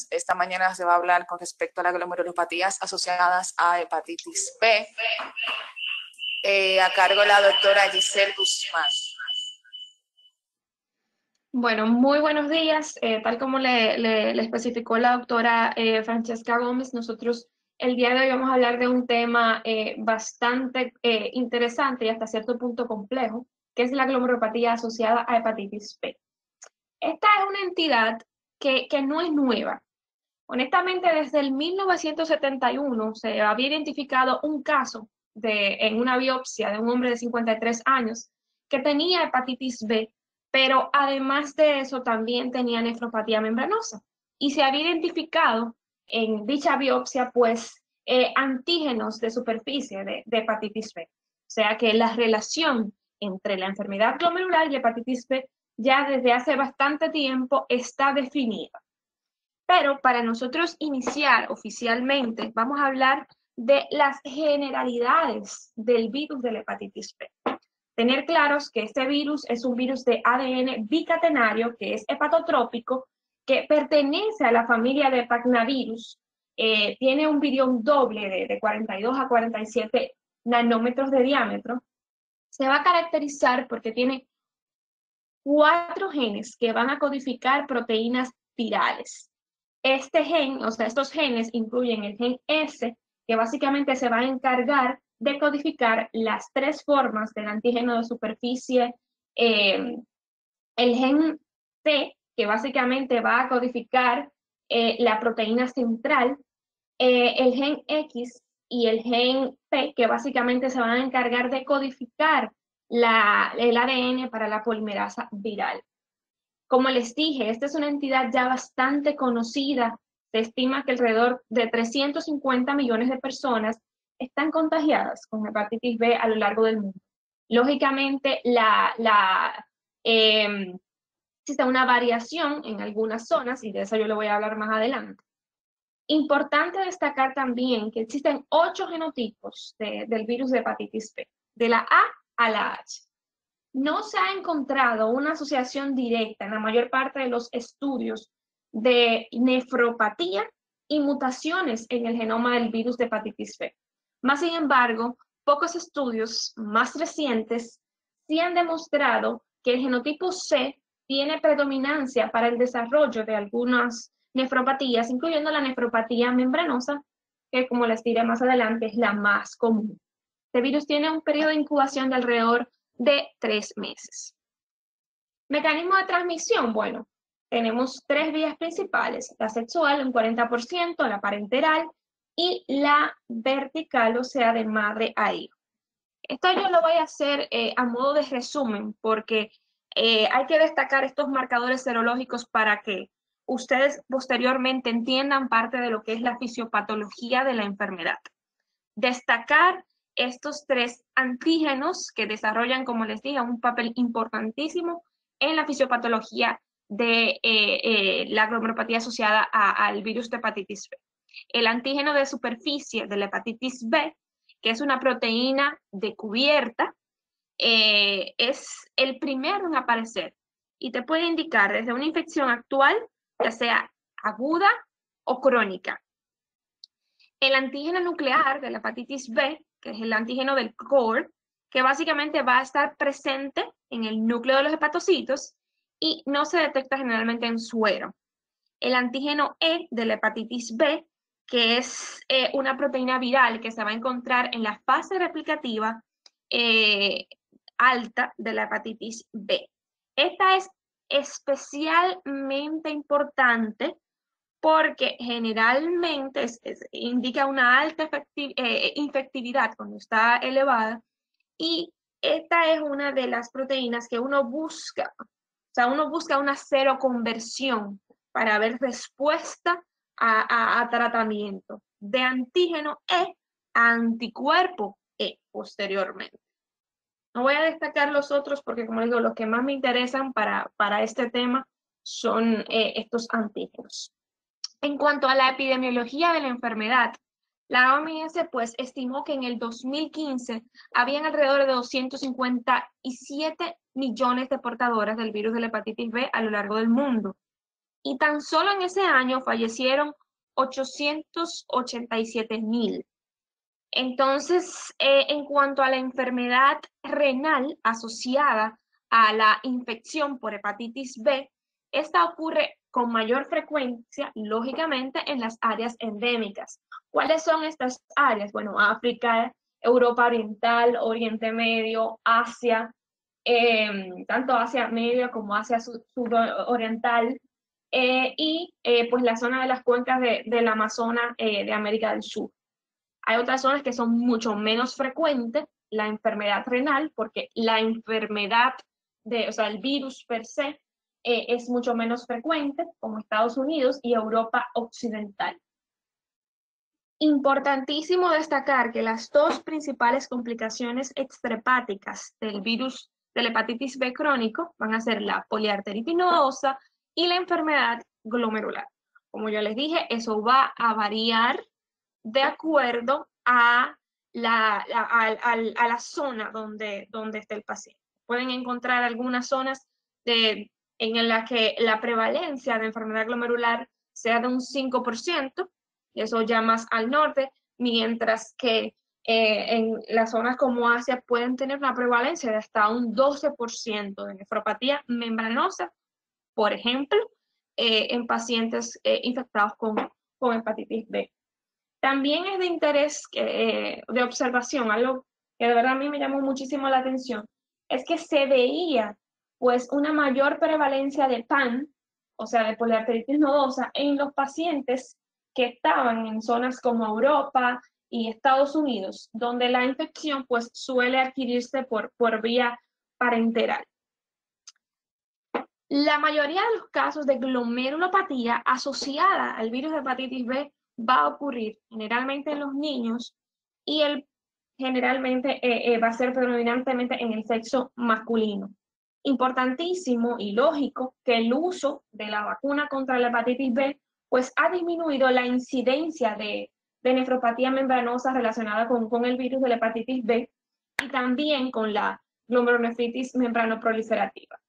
Esta mañana se va a hablar con respecto a las glomerulopatías asociadas a hepatitis B, a cargo de la doctora Giselle Guzmán. Bueno, muy buenos días. Tal como le especificó la doctora Francesca Gómez, nosotros el día de hoy vamos a hablar de un tema bastante interesante y hasta cierto punto complejo, que es la glomerulopatía asociada a hepatitis B. Esta es una entidad que no es nueva. Honestamente, desde el 1971 se había identificado un caso en una biopsia de un hombre de 53 años que tenía hepatitis B, pero además de eso también tenía nefropatía membranosa. Y se había identificado en dicha biopsia, pues, antígenos de superficie de hepatitis B. O sea que la relación entre la enfermedad glomerular y la hepatitis B ya desde hace bastante tiempo está definida. Pero para nosotros iniciar oficialmente, vamos a hablar de las generalidades del virus de la hepatitis B. Tener claros que este virus es un virus de ADN bicatenario, que es hepatotrópico, que pertenece a la familia de Pacnavirus, tiene un virión doble de 42 a 47 nanómetros de diámetro. Se va a caracterizar porque tiene 4 genes que van a codificar proteínas virales. Este gen, o sea, estos genes incluyen el gen S, que básicamente se va a encargar de codificar las 3 formas del antígeno de superficie, el gen T, que básicamente va a codificar la proteína central, el gen X y el gen P, que básicamente se van a encargar de codificar el ADN para la polimerasa viral. Como les dije, esta es una entidad ya bastante conocida. Se estima que alrededor de 350 millones de personas están contagiadas con hepatitis B a lo largo del mundo. Lógicamente, existe una variación en algunas zonas, y de eso yo le voy a hablar más adelante. Importante destacar también que existen 8 genotipos del virus de hepatitis B, de la A a la H. No se ha encontrado una asociación directa en la mayor parte de los estudios de nefropatía y mutaciones en el genoma del virus de hepatitis B. Más sin embargo, pocos estudios más recientes sí han demostrado que el genotipo C tiene predominancia para el desarrollo de algunas nefropatías, incluyendo la nefropatía membranosa, que como les diré más adelante es la más común. Este virus tiene un periodo de incubación de alrededor de 3 meses. Mecanismo de transmisión, bueno, tenemos 3 vías principales, la sexual un 40%, la parenteral y la vertical, o sea, de madre a hijo. Esto yo lo voy a hacer a modo de resumen porque hay que destacar estos marcadores serológicos para que ustedes posteriormente entiendan parte de lo que es la fisiopatología de la enfermedad. Destacar estos 3 antígenos que desarrollan, como les dije, un papel importantísimo en la fisiopatología de la glomerulopatía asociada al virus de hepatitis B. El antígeno de superficie de la hepatitis B, que es una proteína de cubierta, es el primero en aparecer y te puede indicar desde una infección actual, ya sea aguda o crónica. El antígeno nuclear de la hepatitis B, que es el antígeno del core, que básicamente va a estar presente en el núcleo de los hepatocitos y no se detecta generalmente en suero. El antígeno E de la hepatitis B, que es una proteína viral que se va a encontrar en la fase replicativa alta de la hepatitis B. Esta es especialmente importante porque generalmente indica una alta infectividad cuando está elevada, y esta es una de las proteínas que uno busca, o sea, uno busca una seroconversión para ver respuesta a tratamiento de antígeno E a anticuerpo E posteriormente. No voy a destacar los otros porque, como digo, los que más me interesan para este tema son estos antígenos. En cuanto a la epidemiología de la enfermedad, la OMS pues estimó que en el 2015 habían alrededor de 257 millones de portadoras del virus de la hepatitis B a lo largo del mundo. y tan solo en ese año fallecieron 887,000. Entonces, en cuanto a la enfermedad renal asociada a la infección por hepatitis B, esta ocurre con mayor frecuencia, lógicamente, en las áreas endémicas. ¿Cuáles son estas áreas? Bueno, África, Europa Oriental, Oriente Medio, Asia, tanto Asia Media como Asia Sudoriental, pues la zona de las cuencas del Amazonas de América del Sur. Hay otras zonas que son mucho menos frecuentes, la enfermedad renal, porque la enfermedad o sea, el virus per se, es mucho menos frecuente, como Estados Unidos y Europa Occidental. Importantísimo destacar que las dos principales complicaciones extrahepáticas del virus de la hepatitis B crónico van a ser la poliarteritis nodosa y la enfermedad glomerular. Como yo les dije, eso va a variar de acuerdo a la zona donde esté el paciente. Pueden encontrar algunas zonas en las que la prevalencia de enfermedad glomerular sea de un 5%, eso ya más al norte, mientras que en las zonas como Asia pueden tener una prevalencia de hasta un 12% de nefropatía membranosa, por ejemplo, en pacientes infectados con hepatitis B. También es de interés de observación, algo que de verdad a mí me llamó muchísimo la atención, es que se veía pues una mayor prevalencia de PAN, o sea, de poliarteritis nodosa, en los pacientes que estaban en zonas como Europa y Estados Unidos, donde la infección pues suele adquirirse por vía parenteral. La mayoría de los casos de glomerulopatía asociada al virus de hepatitis B va a ocurrir generalmente en los niños y generalmente va a ser predominantemente en el sexo masculino. Importantísimo y lógico que el uso de la vacuna contra la hepatitis B pues ha disminuido la incidencia de nefropatía membranosa relacionada con el virus de la hepatitis B y también con la glomerulonefritis membranoproliferativa.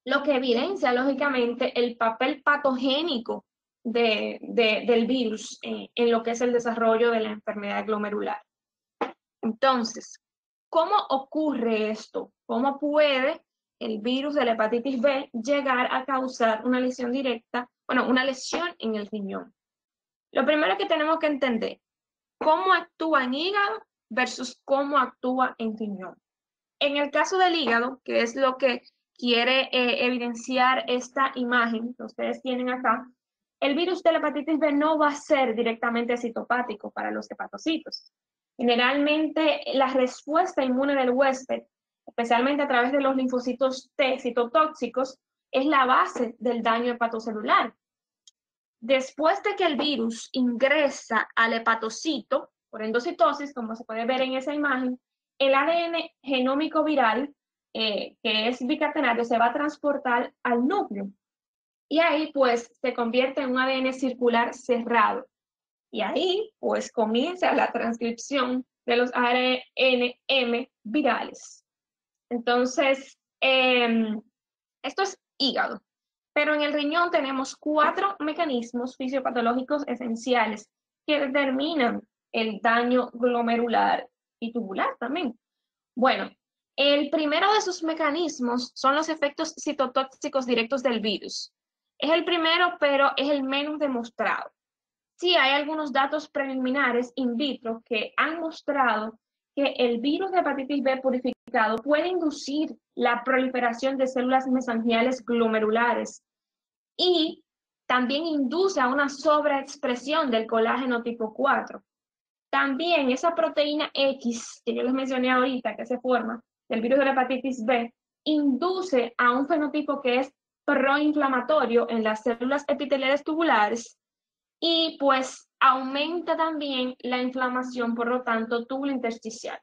Lo que evidencia, lógicamente, el papel patogénico del virus en lo que es el desarrollo de la enfermedad glomerular. Entonces, ¿cómo ocurre esto? ¿Cómo puede el virus de la hepatitis B llegar a causar una lesión directa, una lesión en el riñón? Lo primero que tenemos que entender, cómo actúa en hígado versus cómo actúa en riñón. En el caso del hígado, que es lo que quiere evidenciar esta imagen que ustedes tienen acá, el virus de la hepatitis B no va a ser directamente citopático para los hepatocitos. Generalmente la respuesta inmune del huésped, especialmente a través de los linfocitos T citotóxicos, es la base del daño hepatocelular. Después de que el virus ingresa al hepatocito, por endocitosis, como se puede ver en esa imagen, el ADN genómico viral, que es bicatenario, se va a transportar al núcleo. Y ahí, pues, se convierte en un ADN circular cerrado. Y ahí, pues, comienza la transcripción de los ARNM virales. Entonces, esto es hígado. Pero en el riñón tenemos 4 mecanismos fisiopatológicos esenciales que determinan el daño glomerular y tubular también. Bueno, el primero de sus mecanismos son los efectos citotóxicos directos del virus. Es el primero, pero es el menos demostrado. Sí, hay algunos datos preliminares in vitro que han mostrado que el virus de hepatitis B purificado puede inducir la proliferación de células mesangiales glomerulares y también induce a una sobreexpresión del colágeno tipo 4. También esa proteína X, que yo les mencioné ahorita, que se forma del virus de la hepatitis B, induce a un fenotipo que es proinflamatorio en las células epiteliales tubulares y pues aumenta también la inflamación, por lo tanto, tubulointersticial.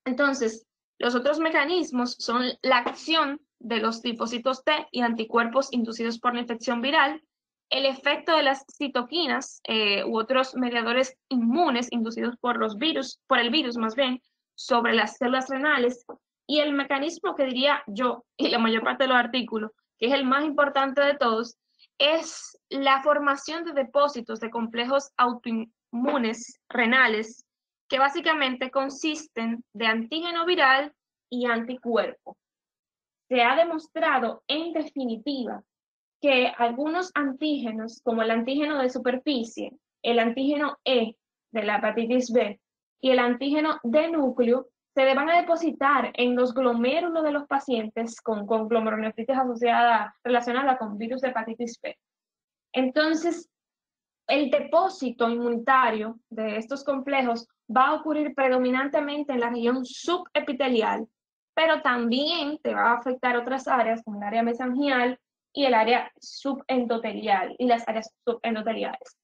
Entonces, los otros mecanismos son la acción de los linfocitos T y anticuerpos inducidos por la infección viral, el efecto de las citoquinas u otros mediadores inmunes inducidos por el virus más bien, sobre las células renales, y el mecanismo que diría yo, y la mayor parte de los artículos, que es el más importante de todos, es la formación de depósitos de complejos autoinmunes renales, que básicamente consisten de antígeno viral y anticuerpo. Se ha demostrado, en definitiva, que algunos antígenos, como el antígeno de superficie, el antígeno E de la hepatitis B y el antígeno de núcleo, se van a depositar en los glomérulos de los pacientes con glomerulonefritis asociada, relacionada con virus de hepatitis B. Entonces, el depósito inmunitario de estos complejos va a ocurrir predominantemente en la región subepitelial, pero también te va a afectar otras áreas como el área mesangial y el área subendotelial y las áreas subendoteliales.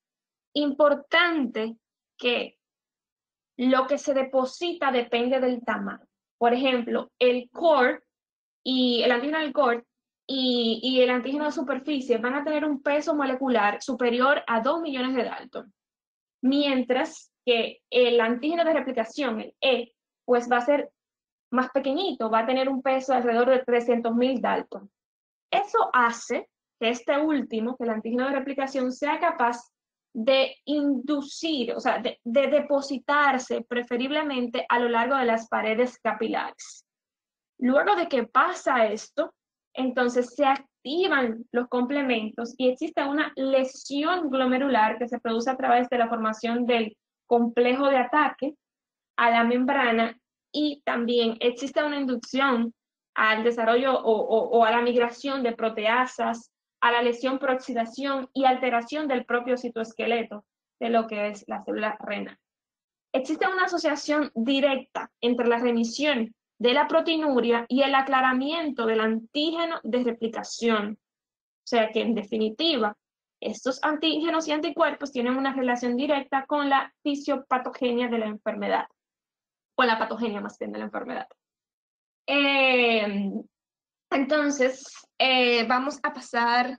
Importante que lo que se deposita depende del tamaño. Por ejemplo, el core y el antígeno del core y el antígeno de superficie van a tener un peso molecular superior a 2 millones de Dalton, mientras que el antígeno de replicación, el E, pues va a ser más pequeñito, va a tener un peso alrededor de 300.000 Dalton. Eso hace que este último, que el antígeno de replicación, sea capaz de inducir, o sea, de depositarse preferiblemente a lo largo de las paredes capilares. Luego de que pasa esto, entonces se activan los complementos y existe una lesión glomerular que se produce a través de la formación del complejo de ataque a la membrana y también existe una inducción al desarrollo o a la migración de proteasas, a la lesión por oxidación y alteración del propio citoesqueleto de lo que es la célula renal. Existe una asociación directa entre la remisión de la proteinuria y el aclaramiento del antígeno de replicación. O sea que, en definitiva, estos antígenos y anticuerpos tienen una relación directa con la fisiopatogenia de la enfermedad, o la patogenia más bien de la enfermedad. Entonces, vamos a pasar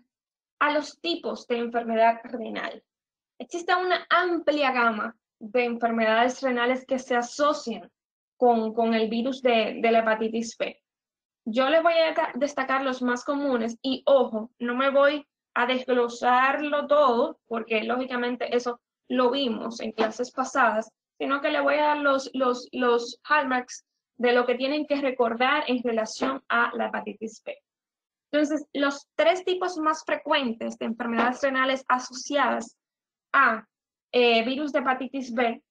a los tipos de enfermedad renal. Existe una amplia gama de enfermedades renales que se asocian con el virus de la hepatitis B. Yo les voy a destacar los más comunes y, ojo, no me voy a desglosarlo todo, porque lógicamente eso lo vimos en clases pasadas, sino que le voy a dar los hallmarks de lo que tienen que recordar en relación a la hepatitis B. Entonces, los 3 tipos más frecuentes de enfermedades renales asociadas a virus de hepatitis B,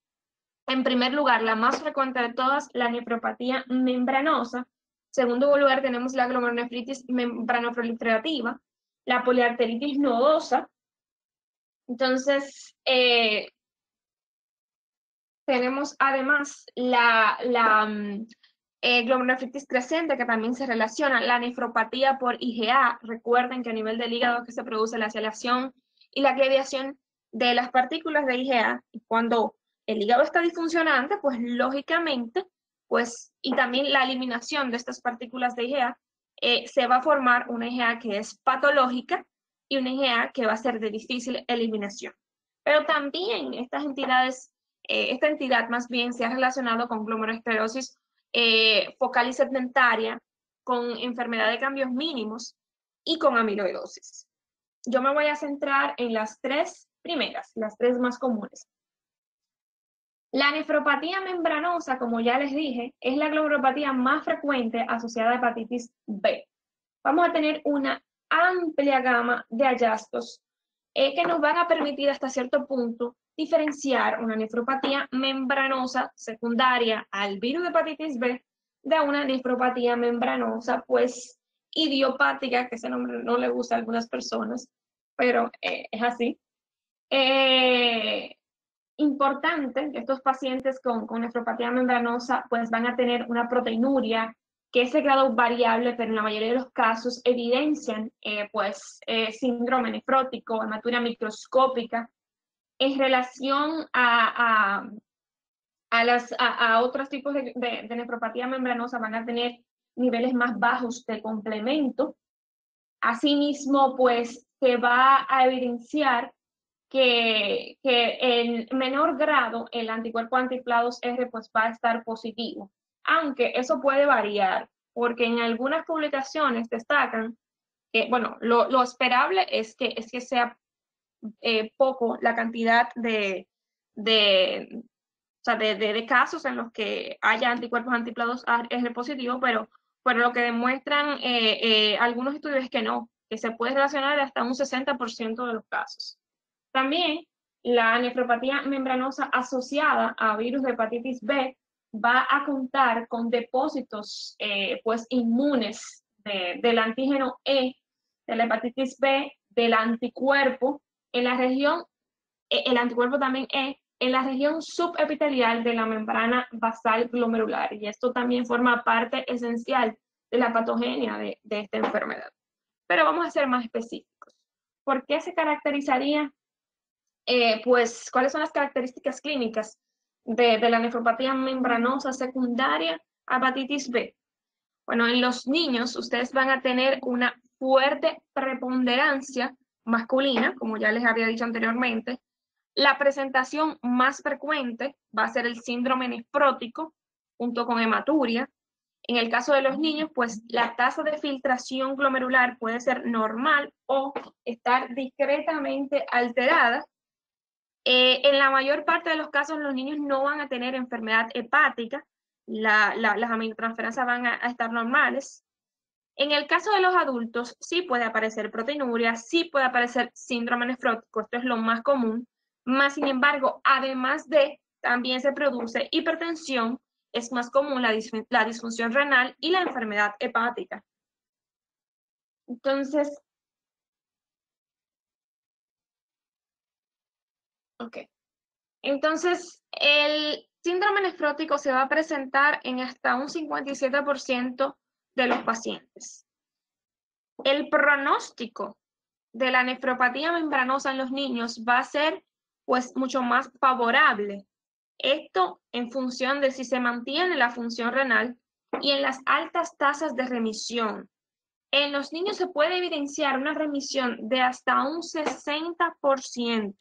en primer lugar, la más frecuente de todas, la nefropatía membranosa. En segundo lugar, tenemos la glomerulonefritis membranoproliferativa, la poliarteritis nodosa. Entonces, tenemos además la glomerulonefritis creciente, que también se relaciona, la nefropatía por IgA. Recuerden que a nivel del hígado que se produce la aceleración y la gladiación de las partículas de IgA, y cuando el hígado está disfuncionante, pues lógicamente, pues, y también la eliminación de estas partículas de IgA, se va a formar una IgA que es patológica y una IgA que va a ser de difícil eliminación. Pero también estas entidades, esta entidad más bien se ha relacionado con glomerulosclerosis focal y sedentaria, con enfermedad de cambios mínimos y con amiloidosis. Yo me voy a centrar en las 3 primeras, las 3 más comunes. La nefropatía membranosa, como ya les dije, es la glomerulopatía más frecuente asociada a hepatitis B. Vamos a tener una amplia gama de hallazgos que nos van a permitir hasta cierto punto diferenciar una nefropatía membranosa secundaria al virus de hepatitis B de una nefropatía membranosa, pues, idiopática, que ese nombre no le gusta a algunas personas, pero es así. Importante que estos pacientes con nefropatía membranosa pues van a tener una proteinuria que es de grado variable, pero en la mayoría de los casos evidencian síndrome nefrótico, hematuria microscópica. En relación a otros tipos de nefropatía membranosa van a tener niveles más bajos de complemento. Asimismo, pues se va a evidenciar que en menor grado el anticuerpo antiplados R pues va a estar positivo, aunque eso puede variar, porque en algunas publicaciones destacan bueno, lo esperable es que sea poco la cantidad o sea, de casos en los que haya anticuerpos antiplados a R positivo, pero lo que demuestran algunos estudios es que no, que se puede relacionar hasta un 60% de los casos. También la nefropatía membranosa asociada a virus de hepatitis B va a contar con depósitos pues inmunes del antígeno E, de la hepatitis B, del anticuerpo en la región, el anticuerpo también E, en la región subepitelial de la membrana basal glomerular. Y esto también forma parte esencial de la patogenia de esta enfermedad. Pero vamos a ser más específicos. ¿Por qué se caracterizaría? Pues, ¿cuáles son las características clínicas de la nefropatía membranosa secundaria a hepatitis B? Bueno, en los niños ustedes van a tener una fuerte preponderancia masculina, como ya les había dicho anteriormente. La presentación más frecuente va a ser el síndrome nefrótico junto con hematuria. En el caso de los niños, pues la tasa de filtración glomerular puede ser normal o estar discretamente alterada. En la mayor parte de los casos, los niños no van a tener enfermedad hepática, las aminotransferasas van a estar normales. En el caso de los adultos, sí puede aparecer proteinuria, sí puede aparecer síndrome nefrótico, esto es lo más común, más sin embargo, además de, también se produce hipertensión, es más común la disfunción renal y la enfermedad hepática. Entonces, ok. Entonces, el síndrome nefrótico se va a presentar en hasta un 57% de los pacientes. El pronóstico de la nefropatía membranosa en los niños va a ser pues mucho más favorable. Esto en función de si se mantiene la función renal y en las altas tasas de remisión. En los niños se puede evidenciar una remisión de hasta un 60%.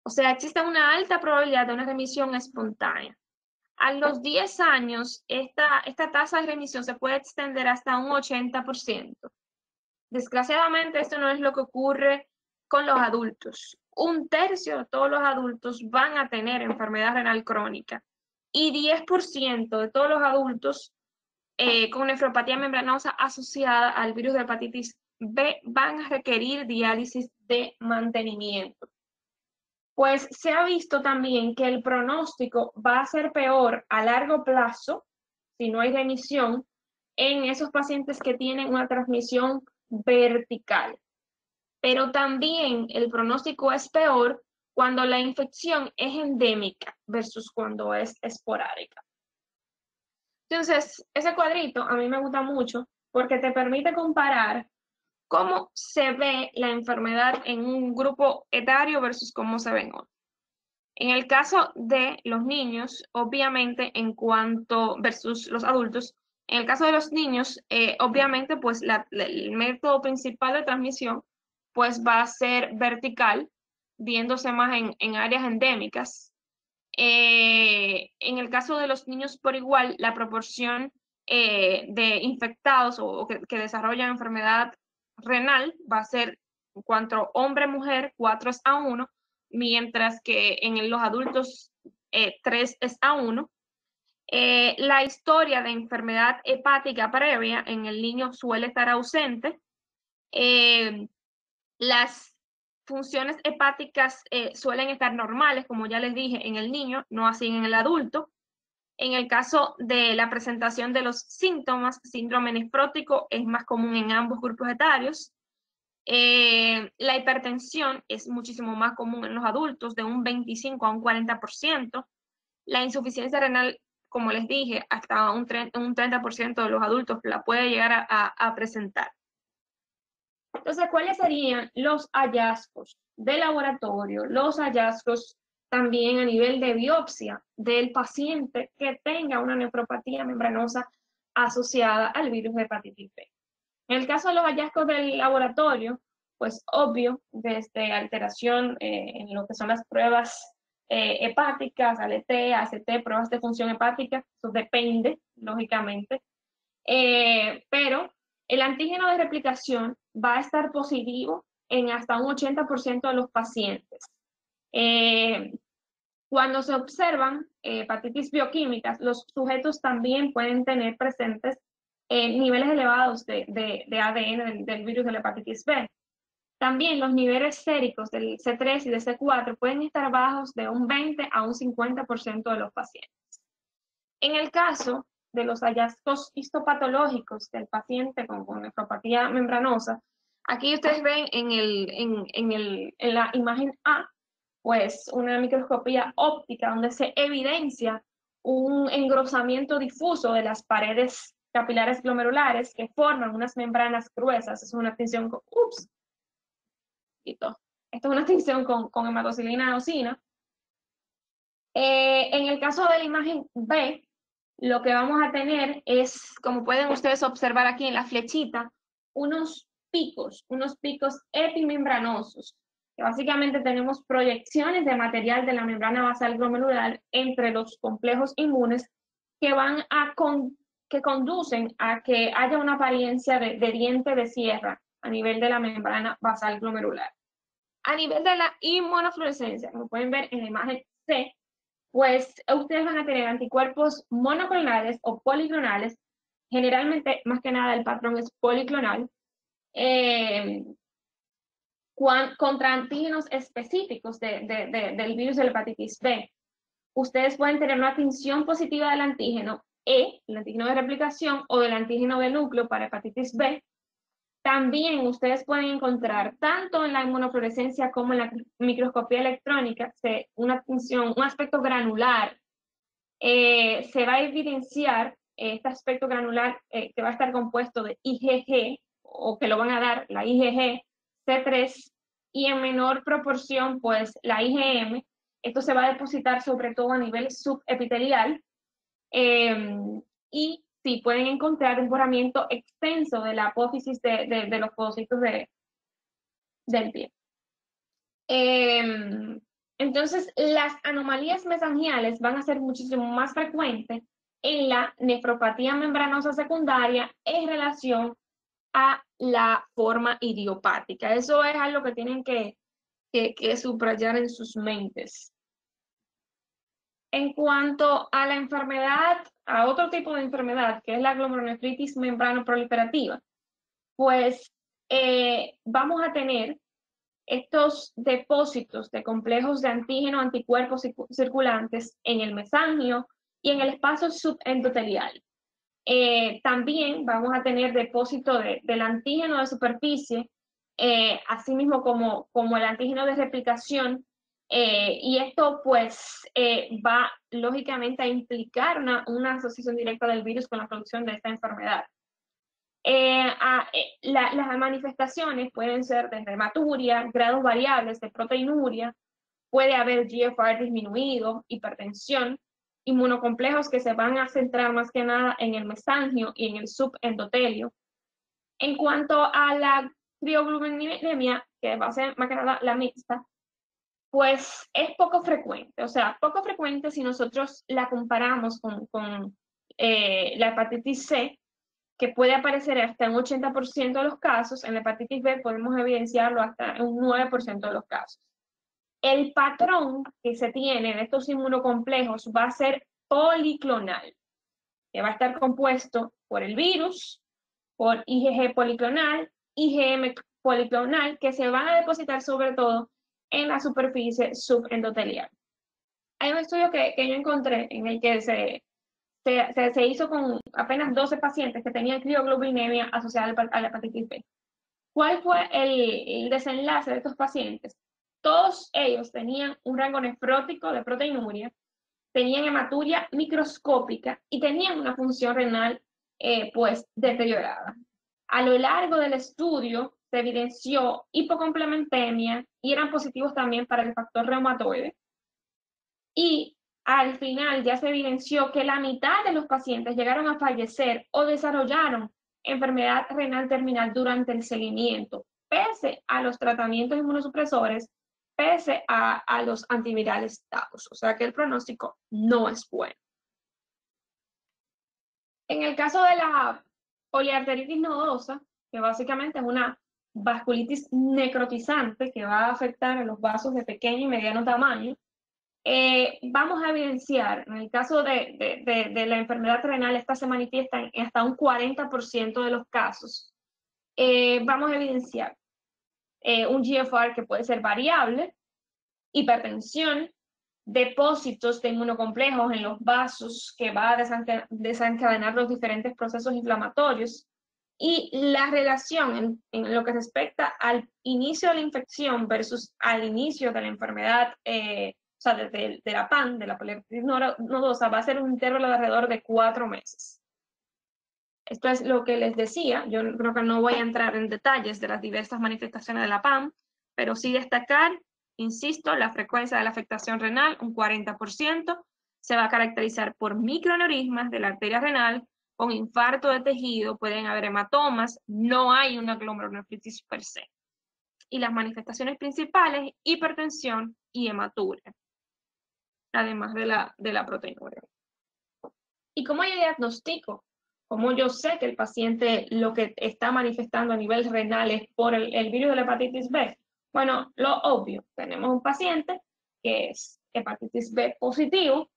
O sea, existe una alta probabilidad de una remisión espontánea. A los 10 años, esta tasa de remisión se puede extender hasta un 80%. Desgraciadamente, esto no es lo que ocurre con los adultos. Un tercio de todos los adultos van a tener enfermedad renal crónica y 10% de todos los adultos con nefropatía membranosa asociada al virus de hepatitis B van a requerir diálisis de mantenimiento. Pues se ha visto también que el pronóstico va a ser peor a largo plazo, si no hay remisión, en esos pacientes que tienen una transmisión vertical. Pero también el pronóstico es peor cuando la infección es endémica versus cuando es esporádica. Entonces, ese cuadrito a mí me gusta mucho porque te permite comparar cómo se ve la enfermedad en un grupo etario versus cómo se ve en otro. En el caso de los niños, obviamente, en cuanto versus los adultos, en el caso de los niños, obviamente, pues el método principal de transmisión, pues va a ser vertical, viéndose más en áreas endémicas. En el caso de los niños por igual, la proporción de infectados o que desarrollan enfermedad renal va a ser en cuanto hombre-mujer 4:1, mientras que en los adultos 3:1. La historia de enfermedad hepática previa en el niño suele estar ausente. Las funciones hepáticas suelen estar normales, como ya les dije, en el niño, no así en el adulto. En el caso de la presentación de los síntomas, síndrome nefrótico es más común en ambos grupos etarios. La hipertensión es muchísimo más común en los adultos, de un 25 a un 40%. La insuficiencia renal, como les dije, hasta un 30% de los adultos la puede llegar a presentar. Entonces, ¿cuáles serían los hallazgos de laboratorio, los hallazgos también a nivel de biopsia del paciente que tenga una nefropatía membranosa asociada al virus de hepatitis B? En el caso de los hallazgos del laboratorio, pues obvio, desde alteración en lo que son las pruebas hepáticas, ALT, AST, pruebas de función hepática, eso depende, lógicamente, pero El antígeno de replicación va a estar positivo en hasta un 80% de los pacientes. Cuando se observan hepatitis bioquímicas, los sujetos también pueden tener presentes niveles elevados de ADN del virus de la hepatitis B. También los niveles séricos del C3 y del C4 pueden estar bajos de un 20 a un 50% de los pacientes. En el caso de los hallazgos histopatológicos del paciente con nefropatía membranosa, aquí ustedes ven en la imagen A, pues una microscopía óptica donde se evidencia un engrosamiento difuso de las paredes capilares glomerulares que forman unas membranas gruesas. Es una tinción con, esto es una tinción con hematocilina eosina. En el caso de la imagen B, lo que vamos a tener es, como pueden ustedes observar aquí en la flechita, unos picos epimembranosos, que básicamente tenemos proyecciones de material de la membrana basal glomerular entre los complejos inmunes que que conducen a que haya una apariencia de diente de sierra a nivel de la membrana basal glomerular. A nivel de la inmunofluorescencia, como pueden ver en la imagen C, pues ustedes van a tener anticuerpos monoclonales o policlonales, generalmente, más que nada, el patrón es policlonal, contra antígenos específicos del virus de la hepatitis B. Ustedes pueden tener una tinción positiva del antígeno E, el antígeno de replicación, o del antígeno de núcleo para hepatitis B. También ustedes pueden encontrar, tanto en la inmunofluorescencia como en la microscopía electrónica, una tinción, un aspecto granular. Se va a evidenciar este aspecto granular que va a estar compuesto de IgG, o que lo van a dar la IgG, C3, y en menor proporción, pues la IgM. Esto se va a depositar sobre todo a nivel subepitelial. Y sí, pueden encontrar un borramiento extenso de la apófisis de los pocitos del pie. Entonces, las anomalías mesangiales van a ser muchísimo más frecuentes en la nefropatía membranosa secundaria en relación a la forma idiopática. Eso es algo que tienen que subrayar en sus mentes. En cuanto a la enfermedad, a otro tipo de enfermedad, que es la glomerulonefritis membranoproliferativa, pues vamos a tener estos depósitos de complejos de antígeno anticuerpos circulantes en el mesangio y en el espacio subendotelial. También vamos a tener depósito del antígeno de superficie, así mismo como el antígeno de replicación, y esto pues va lógicamente a implicar una asociación directa del virus con la producción de esta enfermedad. Las manifestaciones pueden ser desde hematuria, grados variables de proteinuria, puede haber GFR disminuido, hipertensión, inmunocomplejos que se van a centrar más que nada en el mesangio y en el subendotelio. En cuanto a la crioglobulinemia, que va a ser más que nada la mixta, pues es poco frecuente, o sea, poco frecuente si nosotros la comparamos con la hepatitis C, que puede aparecer hasta en un 80% de los casos. En la hepatitis B podemos evidenciarlo hasta en un 9% de los casos. El patrón que se tiene en estos inmunocomplejos va a ser policlonal, que va a estar compuesto por el virus, por IgG policlonal, IgM policlonal, que se van a depositar sobre todo en la superficie subendotelial. Hay un estudio que yo encontré en el que se hizo con apenas 12 pacientes que tenían crioglobulinemia asociada a la hepatitis B. ¿Cuál fue el desenlace de estos pacientes? Todos ellos tenían un rango nefrótico de proteinuria, tenían hematuria microscópica y tenían una función renal pues deteriorada. A lo largo del estudio se evidenció hipocomplementemia y eran positivos también para el factor reumatoide. Y al final ya se evidenció que la mitad de los pacientes llegaron a fallecer o desarrollaron enfermedad renal terminal durante el seguimiento, pese a los tratamientos inmunosupresores, pese a los antivirales dados. O sea que el pronóstico no es bueno. En el caso de la poliarteritis nodosa, que básicamente es una vasculitis necrotizante que va a afectar a los vasos de pequeño y mediano tamaño. Vamos a evidenciar, en el caso de la enfermedad renal, esta se manifiesta en hasta un 40% de los casos. Vamos a evidenciar un GFR que puede ser variable, hipertensión, depósitos de inmunocomplejos en los vasos que va a desencadenar los diferentes procesos inflamatorios, y la relación en lo que respecta al inicio de la infección versus al inicio de la enfermedad, o sea, de la PAN, de la poliarteritis nodosa, va a ser un intervalo de alrededor de 4 meses. Esto es lo que les decía. Yo creo que no voy a entrar en detalles de las diversas manifestaciones de la PAN, pero sí destacar, insisto, la frecuencia de la afectación renal, un 40%, se va a caracterizar por microaneurismas de la arteria renal, con infarto de tejido, pueden haber hematomas, no hay una glomerulonefritis per se. Y las manifestaciones principales, hipertensión y hematuria, además de la proteinuria. ¿Y cómo yo diagnostico? ¿Cómo yo sé que el paciente lo que está manifestando a nivel renal es por el virus de la hepatitis B? Bueno, lo obvio, tenemos un paciente que es hepatitis B positivo,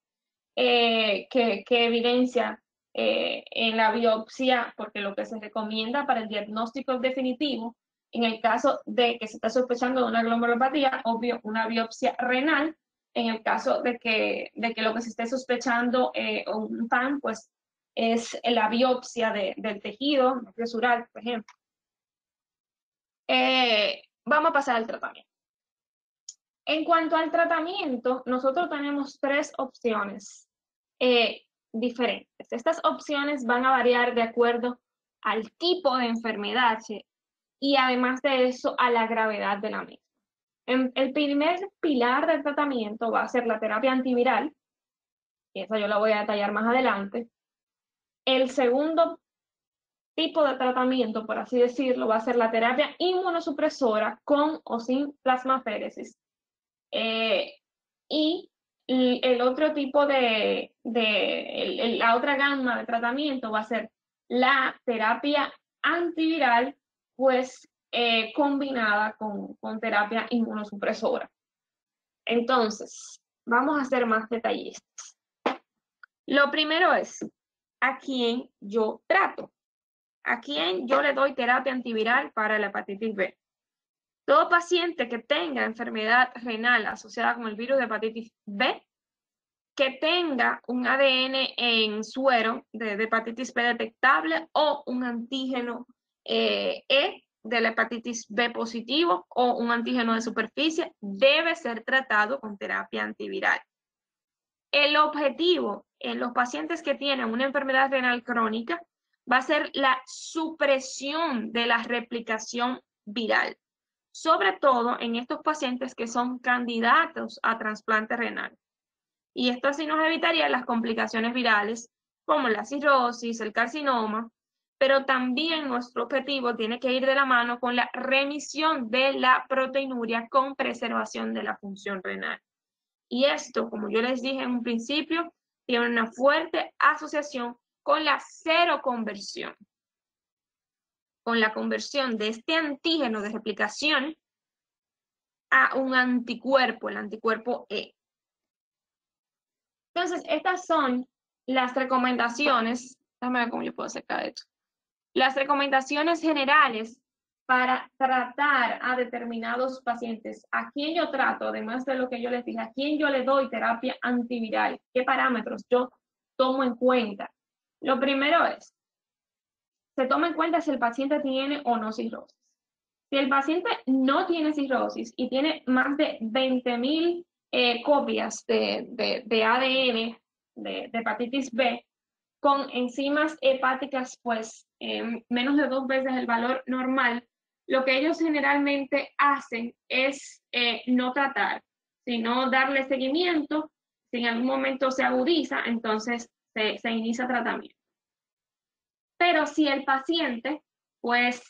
que evidencia en la biopsia, porque lo que se recomienda para el diagnóstico definitivo, en el caso de que se está sospechando de una glomerulopatía, obvio, una biopsia renal. En el caso de que lo que se esté sospechando un PAN, pues es la biopsia del tejido presural, por ejemplo. Vamos a pasar al tratamiento. En cuanto al tratamiento, nosotros tenemos 3 opciones diferentes. Estas opciones van a variar de acuerdo al tipo de enfermedad y además de eso a la gravedad de la misma. El primer pilar del tratamiento va a ser la terapia antiviral, y esa yo la voy a detallar más adelante. El segundo tipo de tratamiento, por así decirlo, va a ser la terapia inmunosupresora con o sin plasmaféresis. Y el otro tipo la otra gama de tratamiento va a ser la terapia antiviral, pues combinada con terapia inmunosupresora. Entonces, vamos a ser más detallistas. Lo primero es a quién yo trato, a quién yo le doy terapia antiviral para la hepatitis B. Todo paciente que tenga enfermedad renal asociada con el virus de hepatitis B, que tenga un ADN en suero de hepatitis B detectable o un antígeno E de la hepatitis B positivo o un antígeno de superficie, debe ser tratado con terapia antiviral. El objetivo en los pacientes que tienen una enfermedad renal crónica va a ser la supresión de la replicación viral, sobre todo en estos pacientes que son candidatos a trasplante renal. Y esto así nos evitaría las complicaciones virales como la cirrosis, el carcinoma, pero también nuestro objetivo tiene que ir de la mano con la remisión de la proteinuria con preservación de la función renal. Y esto, como yo les dije en un principio, tiene una fuerte asociación con la seroconversión, con la conversión de este antígeno de replicación a un anticuerpo, el anticuerpo E. Entonces, estas son las recomendaciones. Déjame ver cómo yo puedo acercar esto. Las recomendaciones generales para tratar a determinados pacientes. ¿A quién yo trato? Además de lo que yo les dije, ¿a quién yo le doy terapia antiviral? ¿Qué parámetros yo tomo en cuenta? Lo primero es, se toma en cuenta si el paciente tiene o no cirrosis. Si el paciente no tiene cirrosis y tiene más de 20.000 copias de ADN de hepatitis B, con enzimas hepáticas, pues menos de 2 veces el valor normal, lo que ellos generalmente hacen es no tratar, sino darle seguimiento. Si en algún momento se agudiza, entonces se inicia tratamiento. Pero si el paciente, pues,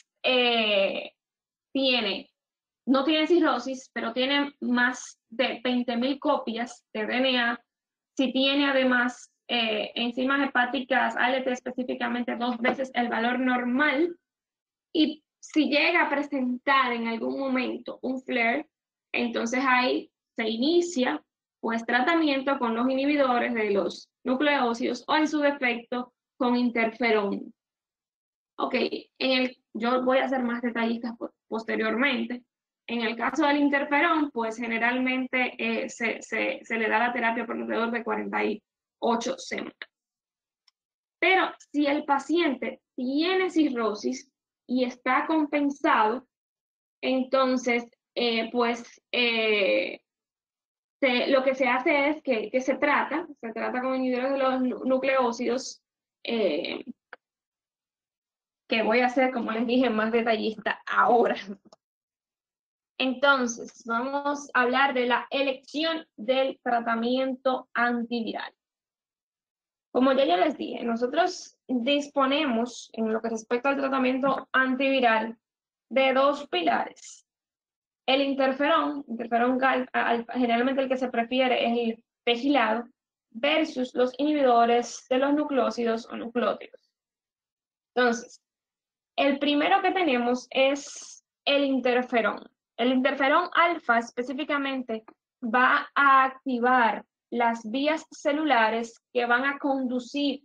no tiene cirrosis, pero tiene más de 20.000 copias de DNA, si tiene además enzimas hepáticas ALT específicamente 2 veces el valor normal, y si llega a presentar en algún momento un flare, entonces ahí se inicia pues tratamiento con los inhibidores de los nucleócidos o en su defecto con interferón. Ok, yo voy a ser más detallista posteriormente. En el caso del interferón, pues generalmente se le da la terapia por alrededor de 48 semanas. Pero si el paciente tiene cirrosis y está compensado, entonces, lo que se hace es que se trata con inhibidores de los nucleócidos, que voy a ser, como les dije, más detallista ahora. Entonces, vamos a hablar de la elección del tratamiento antiviral. Como ya les dije, nosotros disponemos, en lo que respecta al tratamiento antiviral, de 2 pilares. El interferón generalmente el que se prefiere es el pegilado, versus los inhibidores de los nucleócidos o nucleótidos. Entonces, el primero que tenemos es el interferón. El interferón alfa específicamente va a activar las vías celulares que van a conducir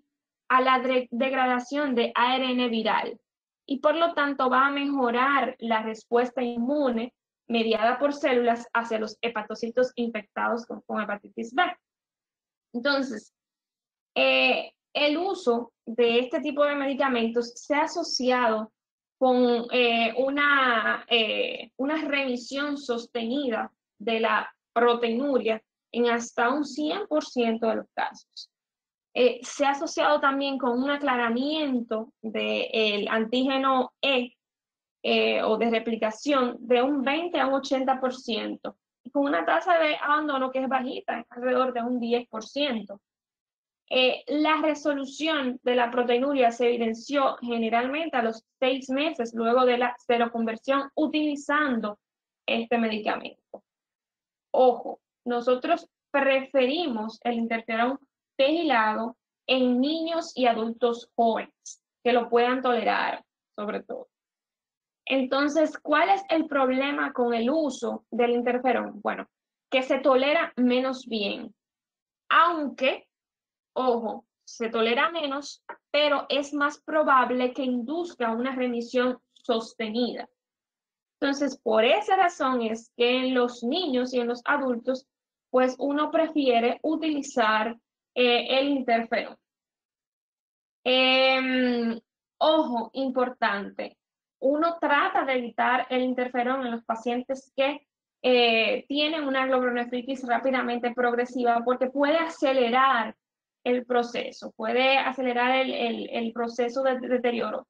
a la degradación de ARN viral y por lo tanto va a mejorar la respuesta inmune mediada por células hacia los hepatocitos infectados con hepatitis B. Entonces, el uso de este tipo de medicamentos se ha asociado con una remisión sostenida de la proteinuria en hasta un 100% de los casos. Se ha asociado también con un aclaramiento del antígeno E o de replicación de un 20 a un 80%, y con una tasa de abandono que es bajita, alrededor de un 10%. La resolución de la proteinuria se evidenció generalmente a los 6 meses luego de la seroconversión utilizando este medicamento. Ojo, nosotros preferimos el interferón pegilado en niños y adultos jóvenes que lo puedan tolerar, sobre todo. Entonces, ¿cuál es el problema con el uso del interferón? Bueno, que se tolera menos bien, aunque, ojo, se tolera menos, pero es más probable que induzca una remisión sostenida. Entonces, por esa razón es que en los niños y en los adultos, pues uno prefiere utilizar el interferón. Ojo, importante, uno trata de evitar el interferón en los pacientes que tienen una glomerulonefritis rápidamente progresiva porque puede acelerar el proceso, puede acelerar el proceso de deterioro.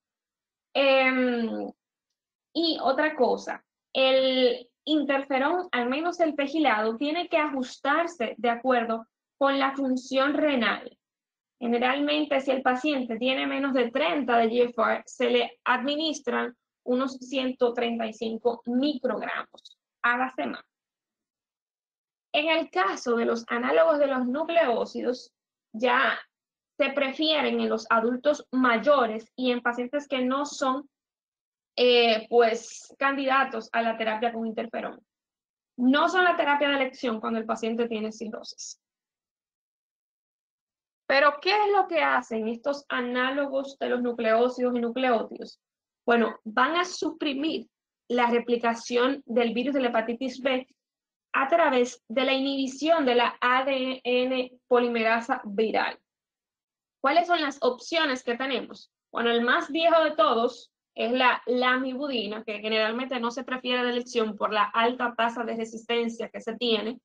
Y otra cosa, el interferón, al menos el pegilado, tiene que ajustarse de acuerdo con la función renal. Generalmente, si el paciente tiene menos de 30 de GFR, se le administran unos 135 microgramos a la semana. En el caso de los análogos de los nucleócidos, ya se prefieren en los adultos mayores y en pacientes que no son pues candidatos a la terapia con interferón. No son la terapia de elección cuando el paciente tiene cirrosis. Pero, ¿qué es lo que hacen estos análogos de los nucleócidos y nucleótidos? Bueno, van a suprimir la replicación del virus de la hepatitis B a través de la inhibición de la ADN polimerasa viral. ¿Cuáles son las opciones que tenemos? Bueno, el más viejo de todos es la lamivudina, que generalmente no se prefiere de elección por la alta tasa de resistencia que se tiene.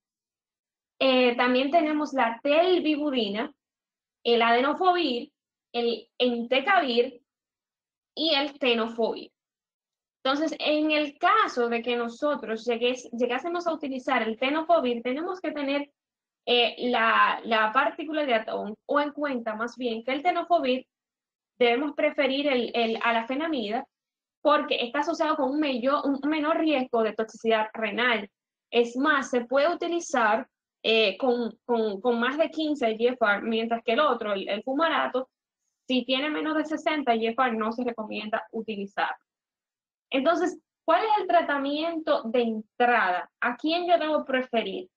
También tenemos la telvibudina, el adenofovir, el entecavir y el tenofovir. Entonces, en el caso de que nosotros llegásemos a utilizar el tenofovir, tenemos que tener la particularidad o en cuenta más bien que el tenofovir debemos preferir a la fenamida porque está asociado con un menor riesgo de toxicidad renal. Es más, se puede utilizar con más de 15 GFR, mientras que el otro, el fumarato, si tiene menos de 60 GFR, no se recomienda utilizar. Entonces, ¿cuál es el tratamiento de entrada? ¿A quién yo debo preferir?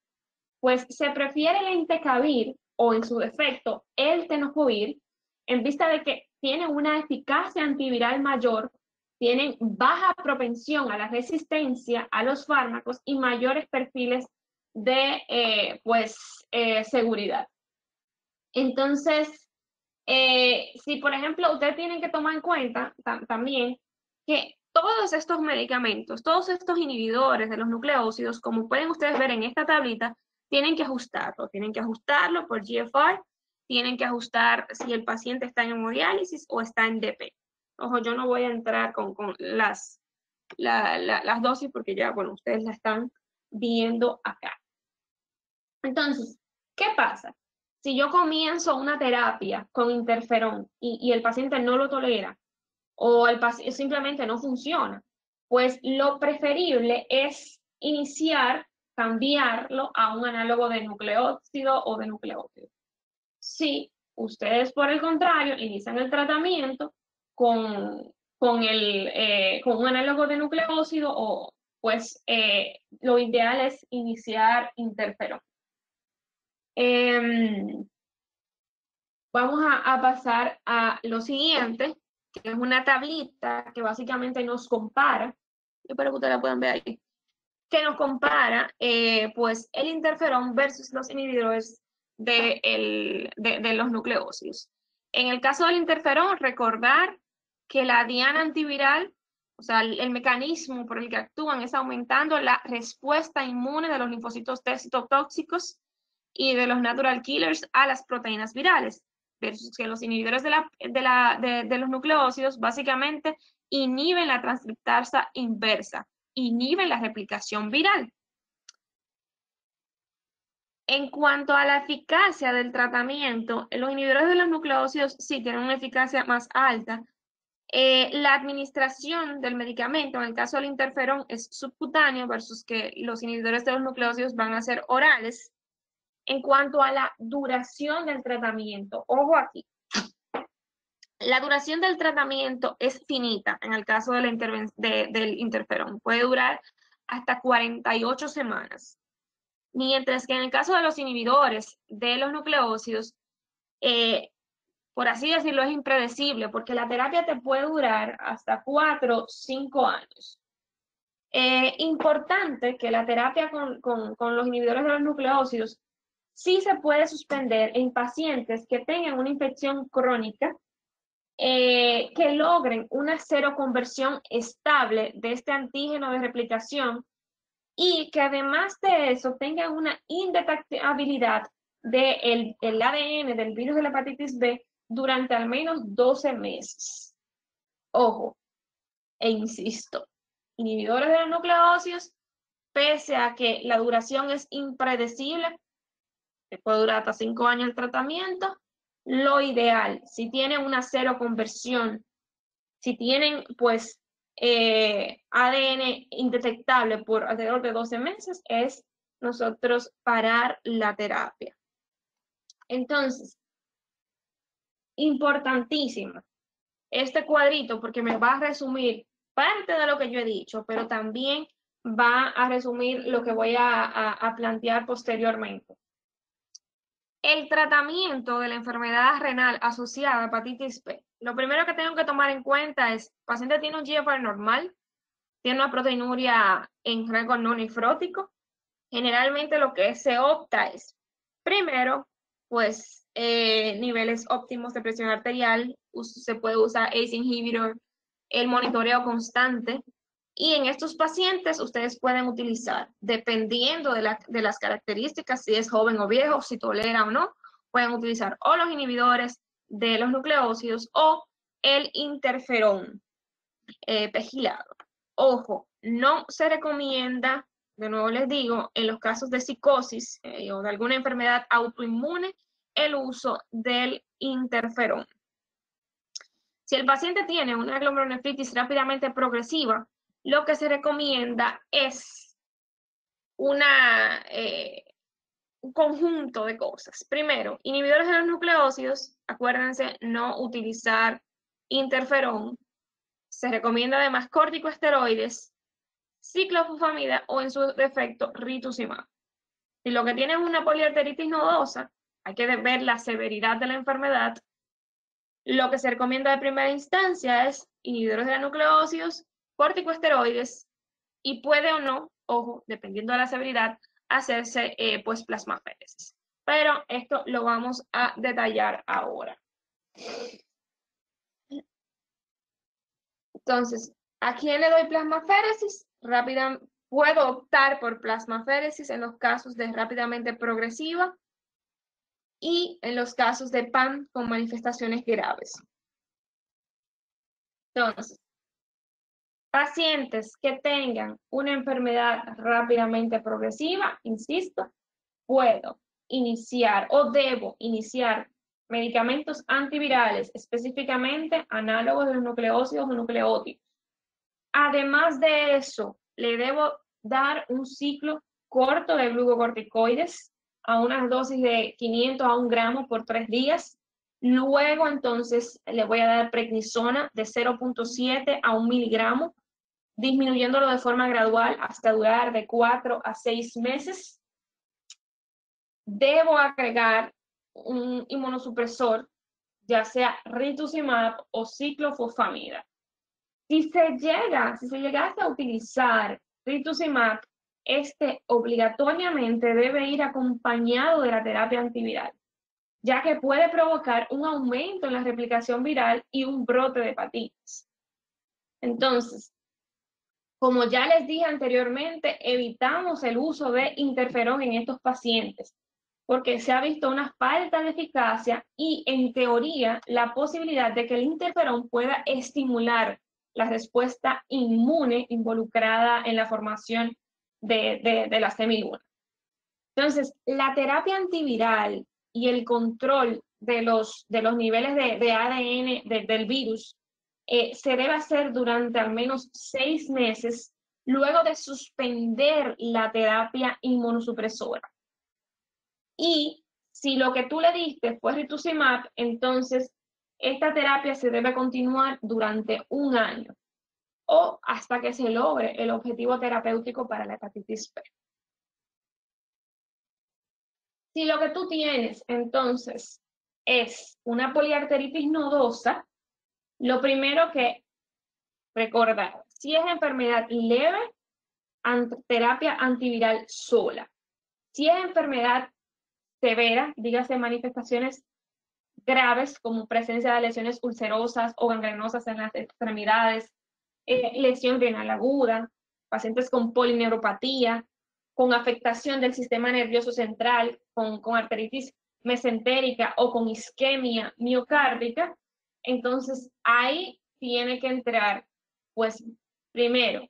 Pues se prefiere el entecavir o en su defecto el tenofovir en vista de que tiene una eficacia antiviral mayor, tienen baja propensión a la resistencia a los fármacos y mayores perfiles de seguridad. Entonces, si por ejemplo ustedes tienen que tomar en cuenta también que todos estos medicamentos, todos estos inhibidores de los nucleócidos, como pueden ustedes ver en esta tablita, tienen que ajustarlo por GFR, tienen que ajustar si el paciente está en hemodiálisis o está en DP. Ojo, yo no voy a entrar con las dosis porque ya, bueno, ustedes la están viendo acá. Entonces, ¿qué pasa? Si yo comienzo una terapia con interferón y el paciente no lo tolera o el paciente simplemente no funciona, pues lo preferible es cambiarlo a un análogo de nucleóxido o de nucleótido. Si ustedes, por el contrario, inician el tratamiento con un análogo de nucleócido, lo ideal es iniciar interferón. Vamos a pasar a lo siguiente, que es una tablita que básicamente nos compara, espero que ustedes la puedan ver ahí, que nos compara pues el interferón versus los inhibidores de los nucleócidos. En el caso del interferón, recordar que la diana antiviral, o sea, el mecanismo por el que actúan es aumentando la respuesta inmune de los linfocitos T citotóxicos y de los natural killers a las proteínas virales, versus que los inhibidores de los nucleócidos básicamente inhiben la transcriptasa inversa, inhiben la replicación viral. En cuanto a la eficacia del tratamiento, los inhibidores de los nucleócidos sí tienen una eficacia más alta. La administración del medicamento, en el caso del interferón, es subcutáneo versus que los inhibidores de los nucleócidos van a ser orales. En cuanto a la duración del tratamiento, ojo aquí, la duración del tratamiento es finita en el caso del interferón, puede durar hasta 48 semanas, mientras que en el caso de los inhibidores de los nucleócidos, por así decirlo, es impredecible, porque la terapia te puede durar hasta 4 o 5 años. Importante que la terapia con los inhibidores de los nucleócidos sí se puede suspender en pacientes que tengan una infección crónica, que logren una seroconversión estable de este antígeno de replicación y que además de eso tengan una indetectabilidad del ADN del virus de la hepatitis B durante al menos 12 meses. Ojo, e insisto, inhibidores de los nucleócidos, pese a que la duración es impredecible, que puede durar hasta 5 años el tratamiento, lo ideal, si tienen una seroconversión, si tienen pues ADN indetectable por alrededor de 12 meses, es nosotros parar la terapia. Entonces, importantísimo este cuadrito porque me va a resumir parte de lo que yo he dicho, pero también va a resumir lo que voy a plantear posteriormente. El tratamiento de la enfermedad renal asociada a hepatitis B. Lo primero que tengo que tomar en cuenta es, el paciente tiene un GFR normal, tiene una proteinuria en rango no nefrótico. Generalmente lo que se opta es, primero, pues niveles óptimos de presión arterial, se puede usar ACE inhibitor, el monitoreo constante, y en estos pacientes ustedes pueden utilizar, dependiendo de las características, si es joven o viejo, si tolera o no, pueden utilizar o los inhibidores de los nucleócidos o el interferón pegilado. Ojo, no se recomienda, de nuevo les digo, en los casos de psicosis o de alguna enfermedad autoinmune, el uso del interferón. Si el paciente tiene una glomerulonefritis rápidamente progresiva, lo que se recomienda es un conjunto de cosas. Primero, inhibidores de los nucleócidos, acuérdense, no utilizar interferón. Se recomienda además corticosteroides, ciclofosfamida o en su defecto rituximab. Si lo que tiene es una poliarteritis nodosa, hay que ver la severidad de la enfermedad. Lo que se recomienda de primera instancia es inhibidores de nucleócidos, corticosteroides y puede o no, ojo, dependiendo de la severidad, hacerse pues plasmaféresis. Pero esto lo vamos a detallar ahora. Entonces, ¿a quién le doy plasmaféresis? Rápidamente, puedo optar por plasmaféresis en los casos de rápidamente progresiva y en los casos de PAN con manifestaciones graves. Entonces, pacientes que tengan una enfermedad rápidamente progresiva, insisto, puedo iniciar o debo iniciar medicamentos antivirales, específicamente análogos de los nucleócidos o nucleótidos. Además de eso, le debo dar un ciclo corto de glucocorticoides a unas dosis de 500 a 1 gramo por 3 días. Luego, entonces, le voy a dar prednisona de 0.7 a 1 miligramo, disminuyéndolo de forma gradual hasta durar de 4 a 6 meses. Debo agregar un inmunosupresor, ya sea rituximab o ciclofosfamida. Si se llegase a utilizar rituximab, este obligatoriamente debe ir acompañado de la terapia antiviral, ya que puede provocar un aumento en la replicación viral y un brote de hepatitis. Entonces, como ya les dije anteriormente, evitamos el uso de interferón en estos pacientes, porque se ha visto una falta de eficacia y, en teoría, la posibilidad de que el interferón pueda estimular la respuesta inmune involucrada en la formación de la semiluna. Entonces, la terapia antiviral y el control de los niveles de ADN del virus se debe hacer durante al menos 6 meses luego de suspender la terapia inmunosupresora. Y si lo que tú le diste fue rituximab, entonces esta terapia se debe continuar durante 1 año o hasta que se logre el objetivo terapéutico para la hepatitis B. Si lo que tú tienes entonces es una poliarteritis nodosa, lo primero que recordar, si es enfermedad leve, terapia antiviral sola. Si es enfermedad severa, dígase manifestaciones graves como presencia de lesiones ulcerosas o gangrenosas en las extremidades, lesión renal aguda, pacientes con polineuropatía, con afectación del sistema nervioso central, con arteritis mesentérica o con isquemia miocárdica, entonces ahí tiene que entrar, pues, primero,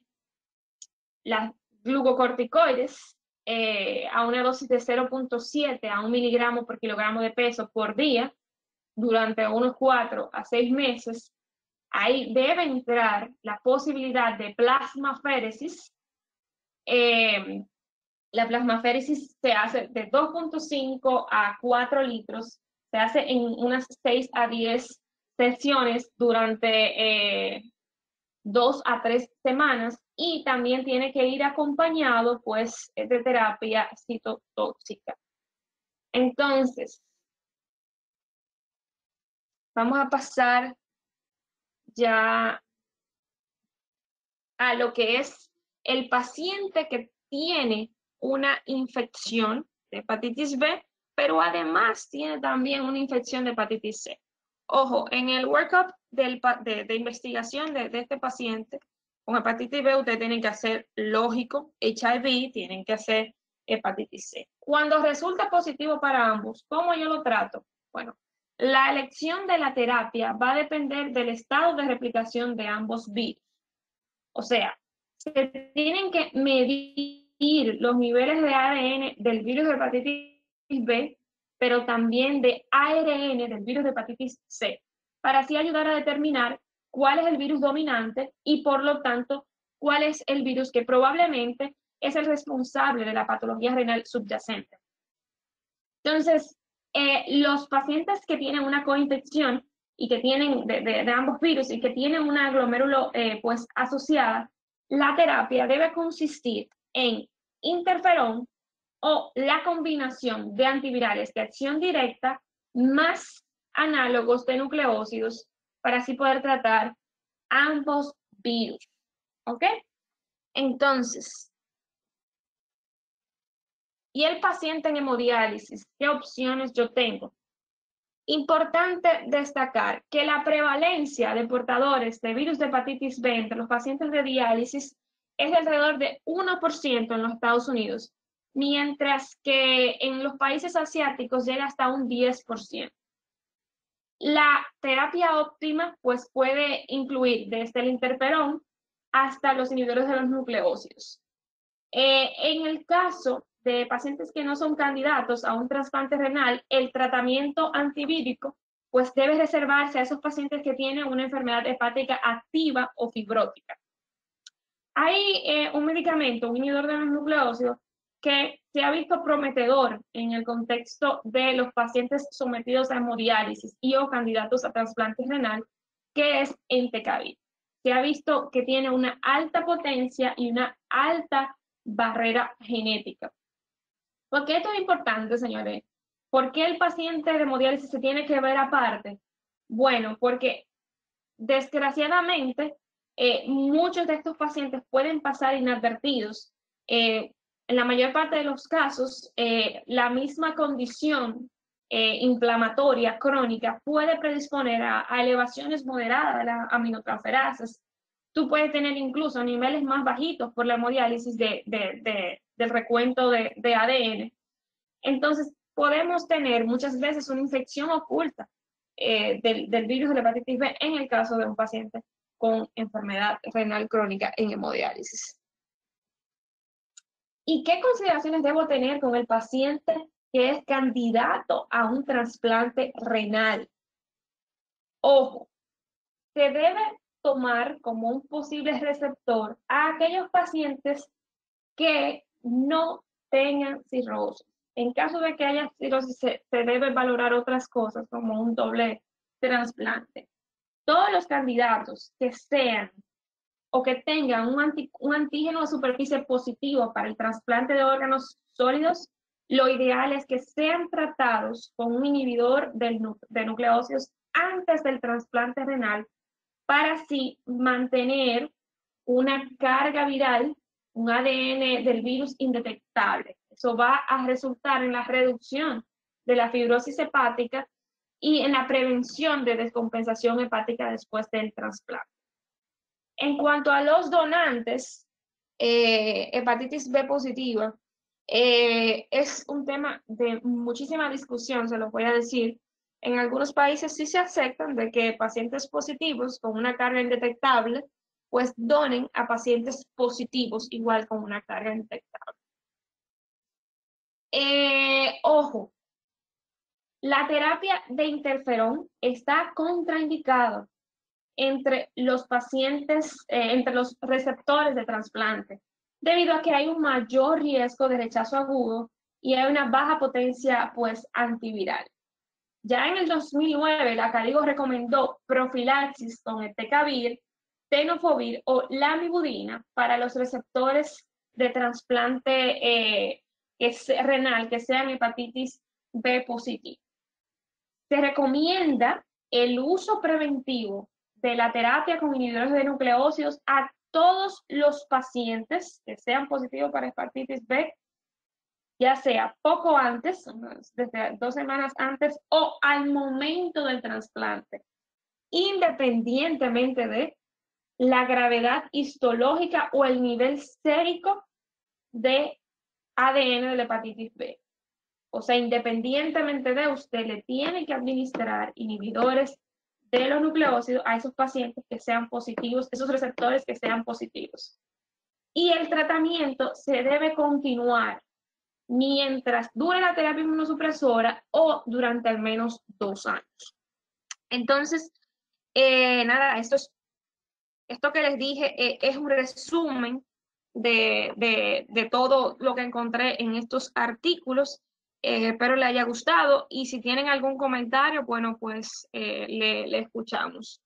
las glucocorticoides a una dosis de 0.7 a 1 miligramo por kilogramo de peso por día durante unos 4 a 6 meses. Ahí debe entrar la posibilidad de plasmaféresis. La plasmaféresis se hace de 2.5 a 4 litros, se hace en unas 6 a 10 sesiones durante 2 a 3 semanas y también tiene que ir acompañado pues de terapia citotóxica. Entonces, vamos a pasar ya a lo que es el paciente que tiene una infección de hepatitis B, pero además tiene también una infección de hepatitis C. Ojo, en el workup de investigación de este paciente con hepatitis B, ustedes tienen que hacer lógico, HIV, tienen que hacer hepatitis C. Cuando resulta positivo para ambos, ¿cómo yo lo trato? Bueno, la elección de la terapia va a depender del estado de replicación de ambos virus. O sea, se tienen que medir los niveles de ADN del virus de hepatitis B, pero también de ARN del virus de hepatitis C, para así ayudar a determinar cuál es el virus dominante y, por lo tanto, cuál es el virus que probablemente es el responsable de la patología renal subyacente. Entonces, los pacientes que tienen una coinfección y que tienen de ambos virus y que tienen una glomérulo pues asociada, la terapia debe consistir en interferón o la combinación de antivirales de acción directa más análogos de nucleócidos para así poder tratar ambos virus. ¿Ok? Entonces, ¿y el paciente en hemodiálisis? ¿Qué opciones yo tengo? Importante destacar que la prevalencia de portadores de virus de hepatitis B entre los pacientes de diálisis es de alrededor de 1% en los Estados Unidos, mientras que en los países asiáticos llega hasta un 10%. La terapia óptima pues puede incluir desde el interferón hasta los inhibidores de los nucleócidos. En el caso de pacientes que no son candidatos a un trasplante renal, el tratamiento antivírico pues debe reservarse a esos pacientes que tienen una enfermedad hepática activa o fibrótica. Hay un medicamento, un inhibidor de los nucleócidos, que se ha visto prometedor en el contexto de los pacientes sometidos a hemodiálisis y o candidatos a trasplante renal, que es Entecavir. Se ha visto que tiene una alta potencia y una alta barrera genética. ¿Por qué esto es importante, señores? ¿Por qué el paciente de hemodiálisis se tiene que ver aparte? Bueno, porque desgraciadamente muchos de estos pacientes pueden pasar inadvertidos. En la mayor parte de los casos, la misma condición inflamatoria crónica puede predisponer a elevaciones moderadas de las aminotransferasas. Tú puedes tener incluso niveles más bajitos por la hemodiálisis del recuento de ADN. Entonces, podemos tener muchas veces una infección oculta del virus de la hepatitis B en el caso de un paciente con enfermedad renal crónica en hemodiálisis. ¿Y qué consideraciones debo tener con el paciente que es candidato a un trasplante renal? Ojo, se debe tomar como un posible receptor a aquellos pacientes que no tengan cirrosis. En caso de que haya cirrosis, se debe valorar otras cosas como un doble trasplante. Todos los candidatos que sean o que tengan un antígeno de superficie positivo para el trasplante de órganos sólidos, lo ideal es que sean tratados con un inhibidor de nucleócidos antes del trasplante renal para así mantener una carga viral, un ADN del virus indetectable. Eso va a resultar en la reducción de la fibrosis hepática y en la prevención de descompensación hepática después del trasplante. En cuanto a los donantes, hepatitis B positiva, es un tema de muchísima discusión, se lo voy a decir. En algunos países sí se aceptan de que pacientes positivos con una carga indetectable, pues donen a pacientes positivos igual con una carga indetectable. Ojo, la terapia de interferón está contraindicada entre los pacientes, entre los receptores de trasplante, debido a que hay un mayor riesgo de rechazo agudo y hay una baja potencia, pues, antiviral. Ya en el 2009, la CADIGO recomendó profilaxis con Entecavir, tenofovir o lamivudina para los receptores de trasplante renal que sean hepatitis B positiva. Se recomienda el uso preventivo de la terapia con inhibidores de nucleócidos a todos los pacientes que sean positivos para hepatitis B, ya sea poco antes, desde 2 semanas antes o al momento del trasplante, independientemente de la gravedad histológica o el nivel sérico de ADN de la hepatitis B. O sea, independientemente de usted, le tiene que administrar inhibidores de los nucleócidos a esos pacientes que sean positivos, esos receptores que sean positivos. Y el tratamiento se debe continuar mientras dure la terapia inmunosupresora o durante al menos 2 años. Entonces, nada, esto que les dije es un resumen de todo lo que encontré en estos artículos. espero le haya gustado y si tienen algún comentario, bueno, pues le escuchamos.